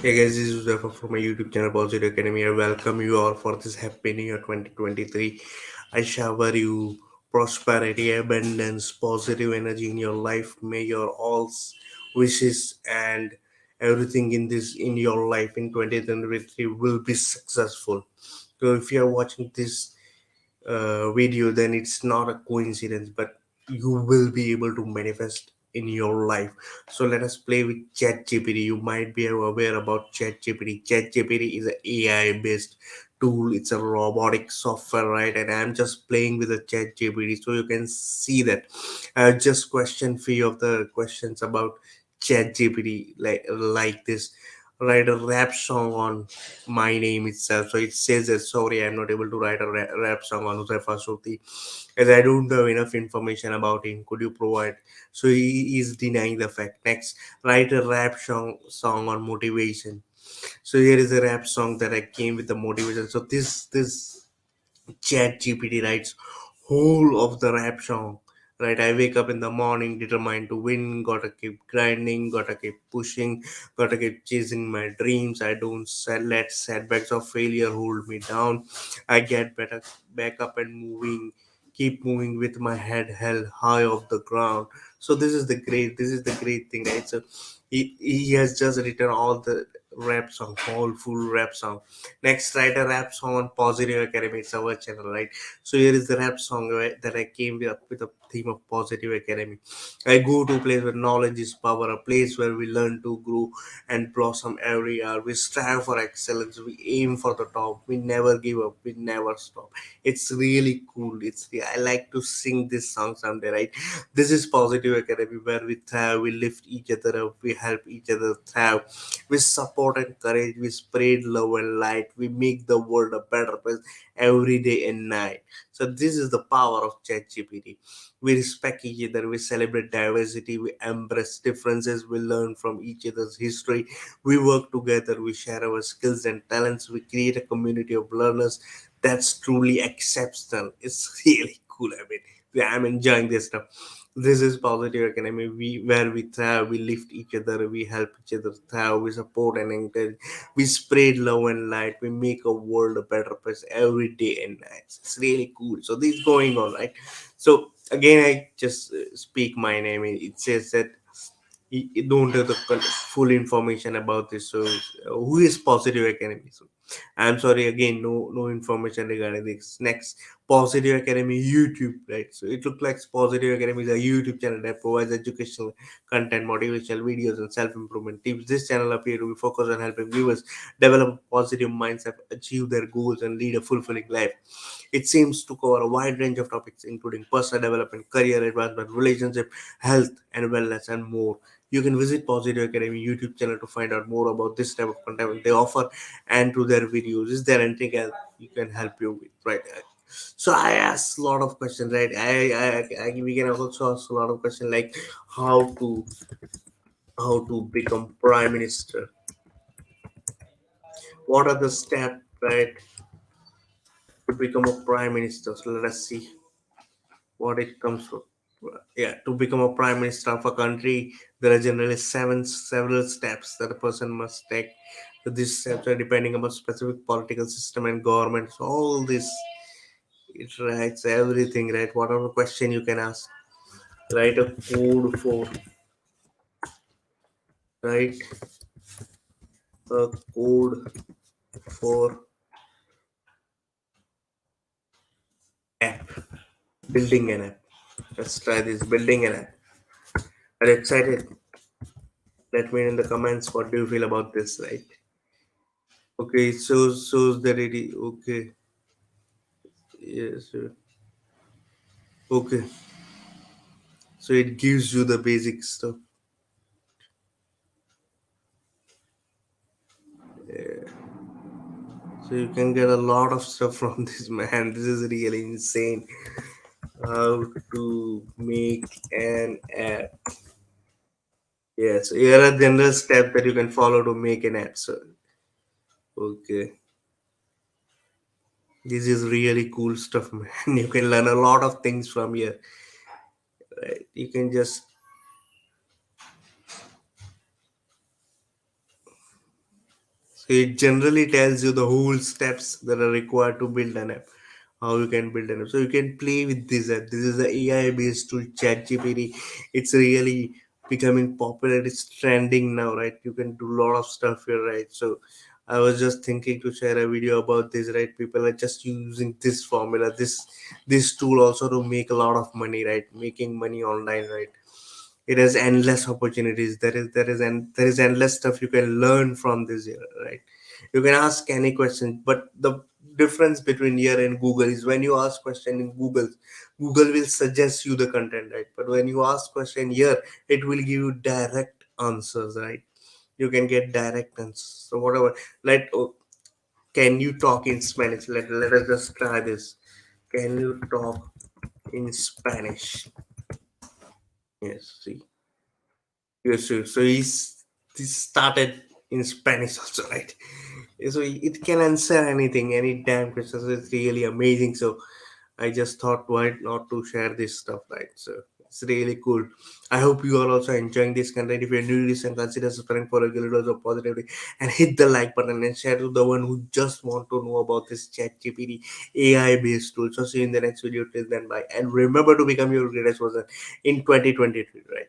Hey guys, this is Huzaifa from my YouTube channel Positive Academy. I welcome you all for this happy new year 2023. I shower you prosperity, abundance, positive energy in your life. May your all wishes and everything in your life in 2023 will be successful. So if you are watching this video, then it's not a coincidence, but you will be able to manifest in your life. So let us play with ChatGPT. You might be aware about ChatGPT. ChatGPT is an AI based tool. It's a robotic software, right? And I'm just playing with the ChatGPT, so you can see that. I just question few of the questions about ChatGPT, like this. Write a rap song on my name itself. So it says that sorry, I'm not able to write a rap song on Huzaifa Soti as I don't have enough information about him. Could you provide? So he is denying the fact. Next, write a rap song on motivation. So here is a rap song that I came with the motivation. So this Chat GPT writes whole of the rap song. Right, I wake up in the morning determined to win. Gotta keep grinding. Gotta keep pushing. Gotta keep chasing my dreams. I don't let setbacks or failure hold me down. I get better, back up and moving. Keep moving with my head held high off the ground. So this is the great. This is the great thing, right? So he has just written all the rap song, whole full rap song. Next, write a rap song on Positive Academy. It's our channel, right? So here is the rap song, right, that I came with a theme of Positive Academy. I go to a place where knowledge is power, a place where we learn to grow and blossom every hour. We strive for excellence. We aim for the top. We never give up. We never stop. It's really cool. I like to sing this song someday, right? This is Positive Academy where we thrive. We lift each other up. We help each other thrive. We support and courage. We spread love and light. We make the world a better place every day and night. So this is the power of ChatGPT. We respect each other. We celebrate diversity. We embrace differences. We learn from each other's history. We work together. We share our skills and talents. We create a community of learners that's truly exceptional. It's really cool. I mean, yeah, I'm enjoying this stuff. This is Positive Academy. Where we thrive, we lift each other, we help each other thrive, we support and encourage, we spread love and light, we make a world a better place every day and night. It's really cool. So this is going on, right? So again, I just speak my name. It says that you don't have the full information about this. So who is Positive Academy? So I'm sorry, again, no information regarding this. Next, Positive Academy YouTube, right? So it looks like Positive Academy is a YouTube channel that provides educational content, motivational videos, and self-improvement tips. This channel appears to be focused on helping viewers develop a positive mindset, achieve their goals, and lead a fulfilling life. It seems to cover a wide range of topics, including personal development, career advancement, relationship, health, and wellness, and more. You can visit Positive Academy YouTube channel to find out more about this type of content they offer and to their videos. Is there anything else you can help you with? Right. So I asked a lot of questions, right? We can also ask a lot of questions like how to how to become prime minister. What are the steps, right, to become a prime minister? So let us see what it comes from. Yeah, to become a prime minister of a country, there are generally several steps that a person must take. So these steps are depending upon specific political system and government. So all this, it writes everything, right? Whatever question you can ask, write a code for, write a code for app, building an app. Let's try this, building an app. Are you excited? Let me know in the comments what do you feel about this, right? Okay, it shows that it is okay. Yes, okay. So it gives you the basic stuff. So you can get a lot of stuff from this, man. This is really insane. How to make an app. Yeah, so here are general steps that you can follow to make an app. So okay. This is really cool stuff, man. You can learn a lot of things from here. Right? You can just So it generally tells you the whole steps that are required to build an app, how you can build an app. So you can play with this app. This is the AI based tool ChatGPT. It's really becoming popular. It's trending now, right? You can do a lot of stuff here, right? So I was just thinking to share a video about this, right? People are just using this formula, this tool also to make a lot of money, right? Making money online, right? It has endless opportunities. There is endless stuff you can learn from this here, right? You can ask any question, but the difference between here and Google is when you ask question in Google will suggest you the content, right? But when you ask question here, it will give you direct answers, right? You can get direct answers. So whatever, let can you talk in Spanish? Let us just try this. Can you talk in Spanish? Yes, see. Yes, sir. So he started in Spanish also, right? So it can answer anything, any damn questions. It's really amazing. So I just thought, why not to share this stuff, right? So it's really cool. I hope you are also enjoying this content. If you're new to this and consider subscribing for regular dose of positivity and hit the like button and share to the one who just want to know about this ChatGPT AI based tool. So see you in the next video. Till then, bye. And remember to become your greatest person in 2023, right?